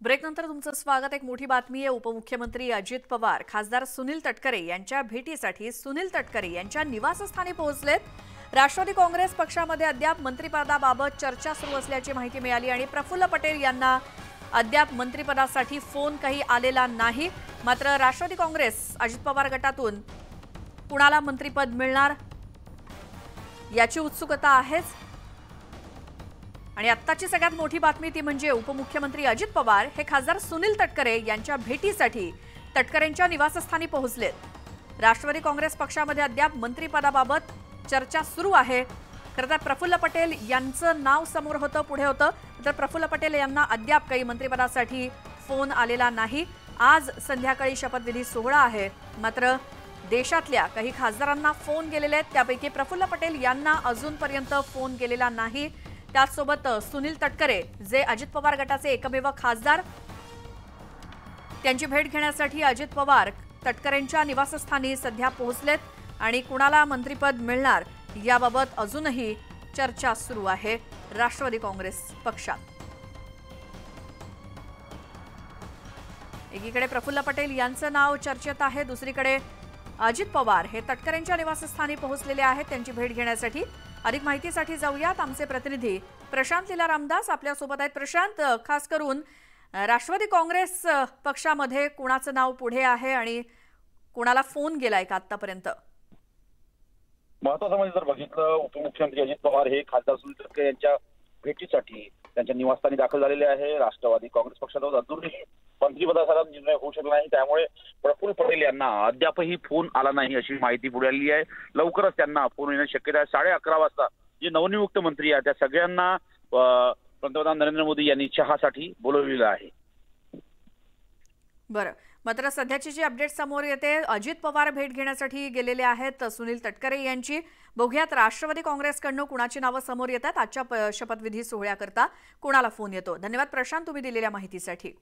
ब्रेकनंतर तुमचं स्वागत। एक मोठी बातमी आहे। उपमुख्यमंत्री अजित पवार खासदार सुनील तटकरे यांच्या भेटीसाठी सुनील तटकरे यांच्या निवासस्थानी पोहोचलेत। राष्ट्रवादी काँग्रेस पक्षामध्ये अद्याप मंत्रिपदाबाबत चर्चा सुरू असल्याची माहिती मिळाली आणि प्रफुल्ल पटेल यांना अद्याप मंत्रिपदासाठी फोन काही आलेला नाही। मात्र राष्ट्रवादी काँग्रेस अजित पवार गटातून कुणाला मंत्रिपद मिळणार याची उत्सुकता आहेच। आणि आत्ताची सगळ्यात मोठी बातमी ती म्हणजे उपमुख्यमंत्री अजित पवार हे खासदार सुनील तटकरे यांच्या भेटीसाठी तटकरेंच्या निवासस्थानी पोहोचलेत। राष्ट्रवादी काँग्रेस पक्षामध्ये अद्याप मंत्रिपदाबाबत चर्चा सुरू आहे। खरं तर प्रफुल्ल पटेल यांचं नाव समोर होतं, पुढे होतं, तर प्रफुल्ल पटेल यांना अद्याप काही मंत्रिपदासाठी फोन आलेला नाही। आज संध्याकाळी शपथविधी सोहळा आहे, मात्र देशातल्या काही खासदारांना फोन गेलेले आहेत, त्यापैकी प्रफुल्ल पटेल यांना अजूनपर्यंत फोन गेलेला नाही। त्याचसोबत सुनील तटकरे जे अजित पवार गटाचे एकमेव खासदार, त्यांची भेट घेण्यासाठी अजित पवार तटकरेंच्या निवासस्थानी सध्या पोहोचलेत आणि कुणाला मंत्रिपद मिळणार याबाबत अजूनही चर्चा सुरू आहे राष्ट्रवादी काँग्रेस पक्षात। एकीकडे प्रफुल्ल पटेल यांचं नाव चर्चेत आहे, दुसरीकडे अजित पवार हे तटकरेंच्या निवासस्थानी पोहोचलेले आहेत त्यांची भेट घेण्यासाठी। अधिक माहितीसाठी जाऊयात, आमचे प्रतिनिधी प्रशांत लीला रामदास आपल्या सोबत आहेत। प्रशांत, खास करून राष्ट्रवादी काँग्रेस पक्षामध्ये कुणाचं नाव पुढे आहे आणि कुणाला फोन गेलाय का आतापर्यंत? महत्वाचं म्हणजे जर बघितलं, उपमुख्यमंत्री अजित पवार हे खासदार सुनील तटकरे यांच्या भेटीसाठी त्यांच्या निवासस्थानी दाखल झालेले आहे। राष्ट्रवादी काँग्रेस पक्षात अजूनही मंत्रिपदाचा निर्णय होऊ शकला नाही, त्यामुळे प्रफुल्ल पटेल यांना अद्यापही फोन आला नाही अशी माहिती पुढे आली आहे। लवकरच त्यांना फोन येण्याची शक्यता आहे। 11:30 वाजता जे नवनियुक्त मंत्री आहेत त्या सगळ्यांना पंतप्रधान नरेंद्र मोदी यांनी चहासाठी बोलवलेलं आहे। बरं, मात्र सध्याची जी अपडेट समोर येते, अजित पवार भेट घेण्यासाठी गेलेले आहेत सुनील तटकरे यांची। बघूयात राष्ट्रवादी काँग्रेसकडून कुणाची नावं समोर येतात आजच्या शपथविधी सोहळ्याकरता, कुणाला फोन येतो। धन्यवाद प्रशांत, तुम्ही दिलेल्या माहितीसाठी।